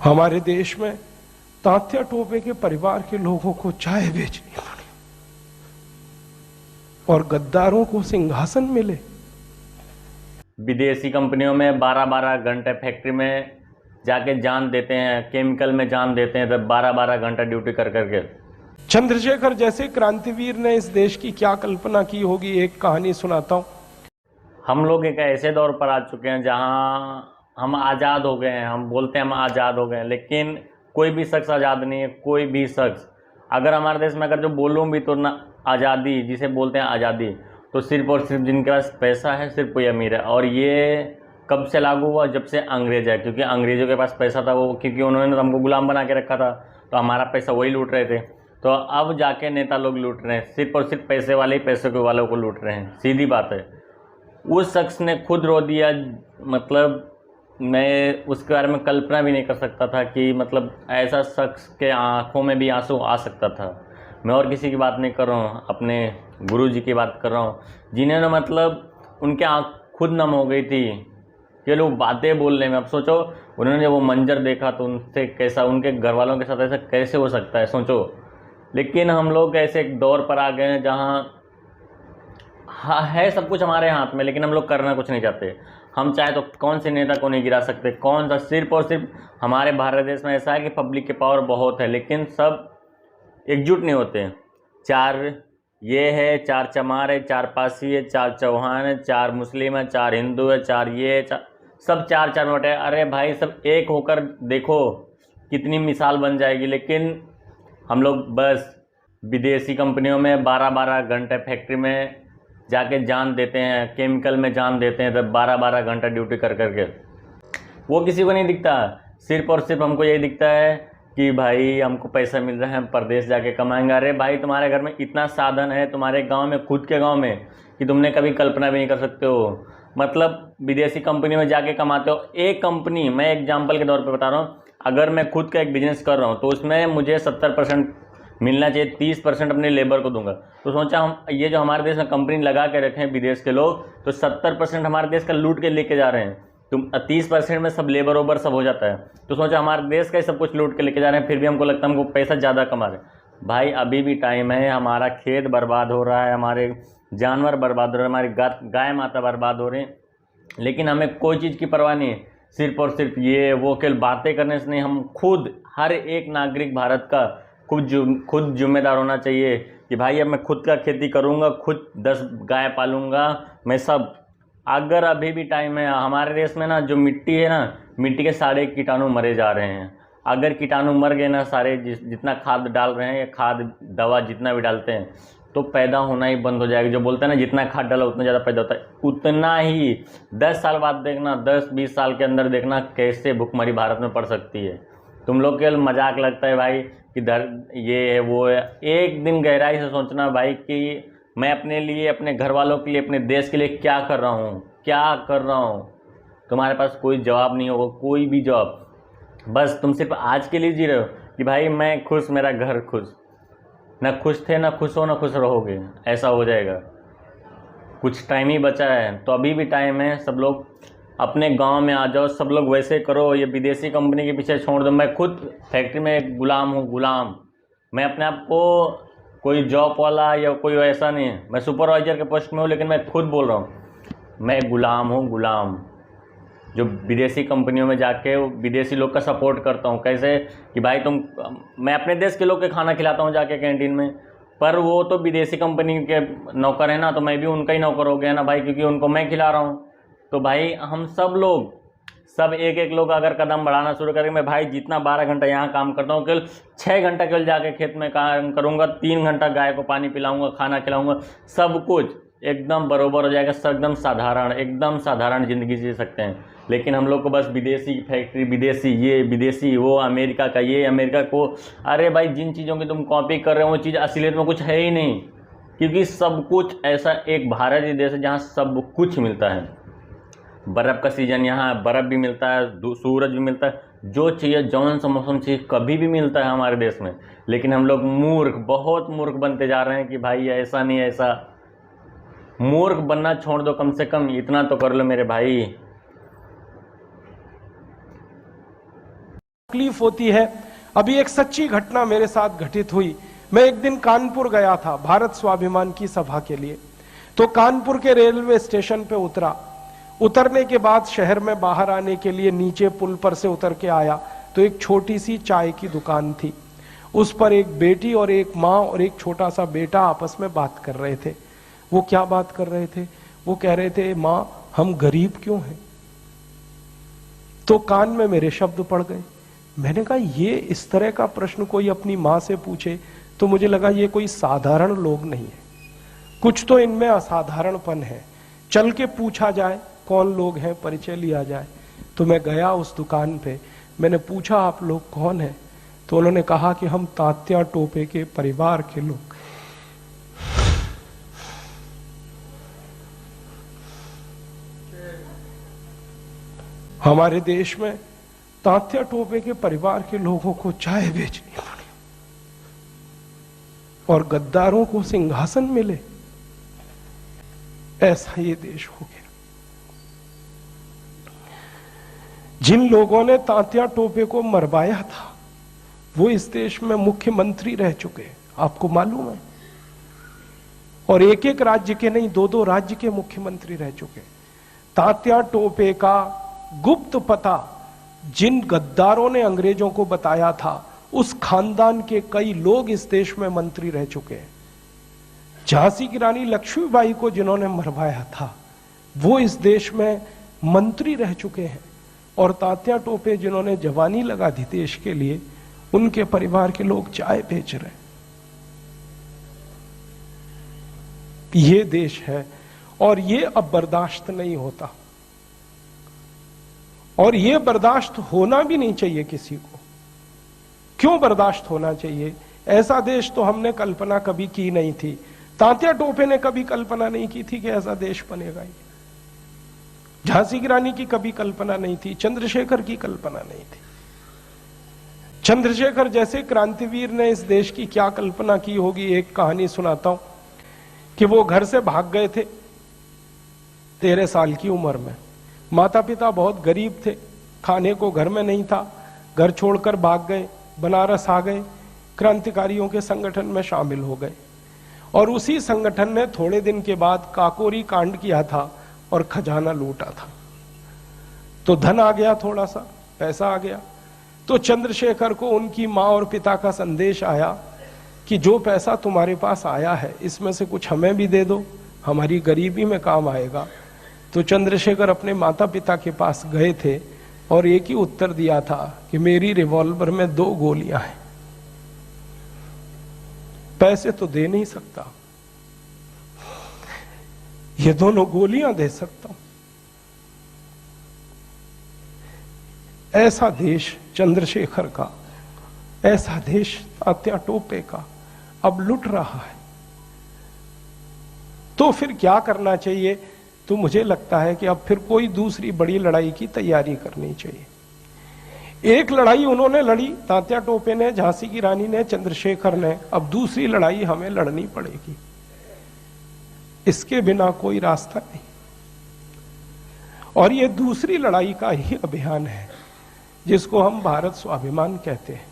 हमारे देश में तात्या टोपे के परिवार के लोगों को चाय बेचनी पड़ी और गद्दारों को सिंहासन मिले। विदेशी कंपनियों में 12-12 घंटे फैक्ट्री में जाके जान देते हैं, केमिकल में जान देते हैं, तब 12-12 घंटा ड्यूटी कर करके। चंद्रशेखर जैसे क्रांतिवीर ने इस देश की क्या कल्पना की होगी, एक कहानी सुनाता हूं। हम लोग एक ऐसे दौर पर आ चुके हैं जहां हम आज़ाद हो गए हैं। हम बोलते हैं हम आज़ाद हो गए हैं, लेकिन कोई भी शख्स आज़ाद नहीं है। कोई भी शख्स अगर हमारे देश में अगर जो बोलूँ भी तो ना, आज़ादी जिसे बोलते हैं आज़ादी, तो सिर्फ और सिर्फ जिनके पास पैसा है सिर्फ कोई अमीर है। और ये कब से लागू हुआ? जब से अंग्रेज है, क्योंकि अंग्रेज़ों के पास पैसा था, वो क्योंकि उन्होंने तो हमको गुलाम बना के रखा था, तो हमारा पैसा वही लूट रहे थे। तो अब जाके नेता लोग लूट रहे हैं, सिर्फ और सिर्फ पैसे वाले ही पैसे के वालों को लूट रहे हैं। सीधी बात है। उस शख्स ने खुद रो दिया, मतलब मैं उसके बारे में कल्पना भी नहीं कर सकता था कि मतलब ऐसा शख्स के आंखों में भी आंसू आ सकता था। मैं और किसी की बात नहीं कर रहा हूँ, अपने गुरु जी की बात कर रहा हूँ, जिन्होंने मतलब उनके आँख खुद नम हो गई थी कि लोग बातें बोलने में। अब सोचो, उन्होंने जब वो मंजर देखा तो उनसे कैसा, उनके घर वालों के साथ ऐसा कैसे हो सकता है, सोचो। लेकिन हम लोग ऐसे एक दौर पर आ गए हैं जहाँ हाँ है सब कुछ हमारे हाथ में, लेकिन हम लोग करना कुछ नहीं चाहते। हम चाहे तो कौन से नेता को नहीं गिरा सकते, कौन सा, सिर्फ और सिर्फ हमारे भारत देश में ऐसा है कि पब्लिक के पावर बहुत है, लेकिन सब एकजुट नहीं होते। चार ये है, चार चमार है, चार पासी है, चार चौहान है, चार मुस्लिम है, चार हिंदू है, चार ये है, सब चार चार नोट है। अरे भाई, सब एक होकर देखो कितनी मिसाल बन जाएगी। लेकिन हम लोग बस विदेशी कंपनियों में 12-12 घंटे फैक्ट्री में जाके जान देते हैं, केमिकल में जान देते हैं, तब 12-12 घंटा ड्यूटी कर करके। वो किसी को नहीं दिखता, सिर्फ और सिर्फ हमको यही दिखता है कि भाई हमको पैसा मिल रहा है, हम प्रदेश जाके कमाएंगे। अरे भाई, तुम्हारे घर में इतना साधन है, तुम्हारे गांव में, खुद के गांव में, कि तुमने कभी कल्पना भी नहीं कर सकते हो। मतलब विदेशी कंपनी में जाके कमाते हो। एक कंपनी, मैं एग्जाम्पल के तौर पर बता रहा हूँ, अगर मैं खुद का एक बिजनेस कर रहा हूँ तो उसमें मुझे 70% मिलना चाहिए, 30% अपने लेबर को दूंगा। तो सोचा हम ये जो हमारे देश में कंपनी लगा के रखे हैं विदेश के लोग, तो 70% हमारे देश का लूट के लेके जा रहे हैं। तुम 30% में सब लेबर ओबर सब हो जाता है। तो सोचा हमारे देश का ही सब कुछ लूट के लेके जा रहे हैं, फिर भी हमको लगता है हमको पैसा ज़्यादा कमा रहे हैं। भाई अभी भी टाइम है, हमारा खेत बर्बाद हो रहा है, हमारे जानवर बर्बाद हो रहे हैं, हमारी गाय माता बर्बाद हो रहे हैं, लेकिन हमें कोई चीज़ की परवाह नहीं है। सिर्फ और सिर्फ ये वो केवल बातें करने से नहीं, हम खुद, हर एक नागरिक भारत का खुद जिम्मेदार होना चाहिए कि भाई अब मैं खुद का खेती करूँगा, खुद 10 गाय पालूँगा, मैं सब। अगर अभी भी टाइम है, हमारे देश में ना जो मिट्टी है ना, मिट्टी के सारे कीटाणु मरे जा रहे हैं। अगर कीटाणु मर गए ना सारे, जितना खाद डाल रहे हैं, या खाद दवा जितना भी डालते हैं, तो पैदा होना ही बंद हो जाएगा। जो बोलते हैं ना, जितना खाद डाला उतना ज़्यादा पैदा होता है, उतना ही 10 साल बाद देखना, 10-20 साल के अंदर देखना कैसे भुखमरी भारत में पड़ सकती है। तुम लोग केवल मजाक लगता है भाई कि ये है वो है। एक दिन गहराई से सोचना भाई कि मैं अपने लिए, अपने घर वालों के लिए, अपने देश के लिए क्या कर रहा हूँ, क्या कर रहा हूँ। तुम्हारे पास कोई जवाब नहीं होगा, कोई भी जवाब। बस तुम सिर्फ आज के लिए जी रहे हो कि भाई मैं खुश, मेरा घर खुश। ना खुश थे, ना खुश हो, ना खुश रहोगे, ऐसा हो जाएगा। कुछ टाइम ही बचा है, तो अभी भी टाइम है। सब लोग अपने गांव में आ जाओ, सब लोग वैसे करो, ये विदेशी कंपनी के पीछे छोड़ दो। मैं खुद फैक्ट्री में एक गुलाम हूँ, गुलाम। मैं अपने आप को कोई जॉब वाला या कोई ऐसा नहीं है, मैं सुपरवाइजर के पोस्ट में हूँ, लेकिन मैं खुद बोल रहा हूँ मैं गुलाम हूँ, गुलाम। जो विदेशी कंपनियों में जाके विदेशी लोग का सपोर्ट करता हूँ। कैसे कि भाई मैं अपने देश के लोग के खाना खिलाता हूँ जाके कैंटीन में, पर वो तो विदेशी कंपनी के नौकर है ना, तो मैं भी उनका ही नौकर हो गया ना भाई, क्योंकि उनको मैं खिला रहा हूँ। तो भाई हम सब लोग, सब एक एक लोग अगर कदम बढ़ाना शुरू करेंगे, मैं भाई जितना 12 घंटा यहाँ काम करता हूँ, केवल 6 घंटा केवल जाके खेत में काम करूँगा, 3 घंटा गाय को पानी पिलाऊंगा, खाना खिलाऊंगा, सब कुछ एकदम बरोबर हो जाएगा। सब एकदम साधारण ज़िंदगी जी सकते हैं। लेकिन हम लोग को बस विदेशी फैक्ट्री, विदेशी ये, विदेशी वो, अमेरिका का ये, अमेरिका को। अरे भाई, जिन चीज़ों की तुम कॉपी कर रहे हो वो चीज़ असलियत में कुछ है ही नहीं, क्योंकि सब कुछ ऐसा एक भारत ही देश है जहाँ सब कुछ मिलता है। बर्फ़ का सीज़न, यहाँ बर्फ़ भी मिलता है, सूरज भी मिलता है, जो चाहिए, जौन सा मौसम चाहिए कभी भी मिलता है हमारे देश में। लेकिन हम लोग मूर्ख, बहुत मूर्ख बनते जा रहे हैं कि भाई ऐसा नहीं, ऐसा। मूर्ख बनना छोड़ दो, कम से कम इतना तो कर लो मेरे भाई। तकलीफ होती है। अभी एक सच्ची घटना मेरे साथ घटित हुई। मैं एक दिन कानपुर गया था भारत स्वाभिमान की सभा के लिए। तो कानपुर के रेलवे स्टेशन पे उतरा। उतरने के बाद शहर में बाहर आने के लिए नीचे पुल पर से उतर के आया तो एक छोटी सी चाय की दुकान थी। उस पर एक बेटी और एक माँ और एक छोटा सा बेटा आपस में बात कर रहे थे। वो क्या बात कर रहे थे? वो कह रहे थे, माँ हम गरीब क्यों हैं? तो कान में मेरे शब्द पड़ गए। मैंने कहा ये इस तरह का प्रश्न कोई अपनी माँ से पूछे तो मुझे लगा ये कोई साधारण लोग नहीं है, कुछ तो इनमें असाधारणपन है। चल के पूछा जाए कौन लोग हैं, परिचय लिया जाए। तो मैं गया उस दुकान पे, मैंने पूछा आप लोग कौन हैं? तो उन्होंने कहा कि हम तात्या टोपे के परिवार के लोग। हमारे देश में तात्या टोपे के परिवार के लोगों को चाय बेचनी पड़ी और गद्दारों को सिंहासन मिले, ऐसा ये देश हो गया। जिन लोगों ने तात्या टोपे को मरवाया था वो इस देश में मुख्यमंत्री रह चुके हैं, आपको मालूम है। और एक एक राज्य के नहीं, दो दो राज्य के मुख्यमंत्री रह चुके। तात्या टोपे का गुप्त पता जिन गद्दारों ने अंग्रेजों को बताया था, उस खानदान के कई लोग इस देश में मंत्री रह चुके हैं। झांसी की रानी लक्ष्मीबाई को जिन्होंने मरवाया था वो इस देश में मंत्री रह चुके हैं। और तात्या टोपे जिन्होंने जवानी लगा दी देश के लिए, उनके परिवार के लोग चाय बेच रहे हैं। ये देश है और ये अब बर्दाश्त नहीं होता, और ये बर्दाश्त होना भी नहीं चाहिए किसी को। क्यों बर्दाश्त होना चाहिए? ऐसा देश तो हमने कल्पना कभी की नहीं थी। तात्या टोपे ने कभी कल्पना नहीं की थी कि ऐसा देश बनेगा। झांसी की रानी की कभी कल्पना नहीं थी, चंद्रशेखर की कल्पना नहीं थी। चंद्रशेखर जैसे क्रांतिवीर ने इस देश की क्या कल्पना की होगी। एक कहानी सुनाता हूं कि वो घर से भाग गए थे 13 साल की उम्र में। माता पिता बहुत गरीब थे, खाने को घर में नहीं था, घर छोड़कर भाग गए, बनारस आ गए, क्रांतिकारियों के संगठन में शामिल हो गए। और उसी संगठन ने थोड़े दिन के बाद काकोरी कांड किया था और खजाना लूटा था। तो धन आ गया, थोड़ा सा पैसा आ गया। तो चंद्रशेखर को उनकी माँ और पिता का संदेश आया कि जो पैसा तुम्हारे पास आया है इसमें से कुछ हमें भी दे दो, हमारी गरीबी में काम आएगा। तो चंद्रशेखर अपने माता पिता के पास गए थे और एक ही उत्तर दिया था कि मेरी रिवॉल्वर में 2 गोलियां हैं, पैसे तो दे नहीं सकता, ये दोनों गोलियां दे सकता हूं। ऐसा देश चंद्रशेखर का, ऐसा देश तात्या टोपे का अब लुट रहा है। तो फिर क्या करना चाहिए? तो मुझे लगता है कि अब फिर कोई दूसरी बड़ी लड़ाई की तैयारी करनी चाहिए। एक लड़ाई उन्होंने लड़ी, तात्या टोपे ने, झांसी की रानी ने, चंद्रशेखर ने, अब दूसरी लड़ाई हमें लड़नी पड़ेगी। इसके बिना कोई रास्ता नहीं। और ये दूसरी लड़ाई का ही अभियान है जिसको हम भारत स्वाभिमान कहते हैं।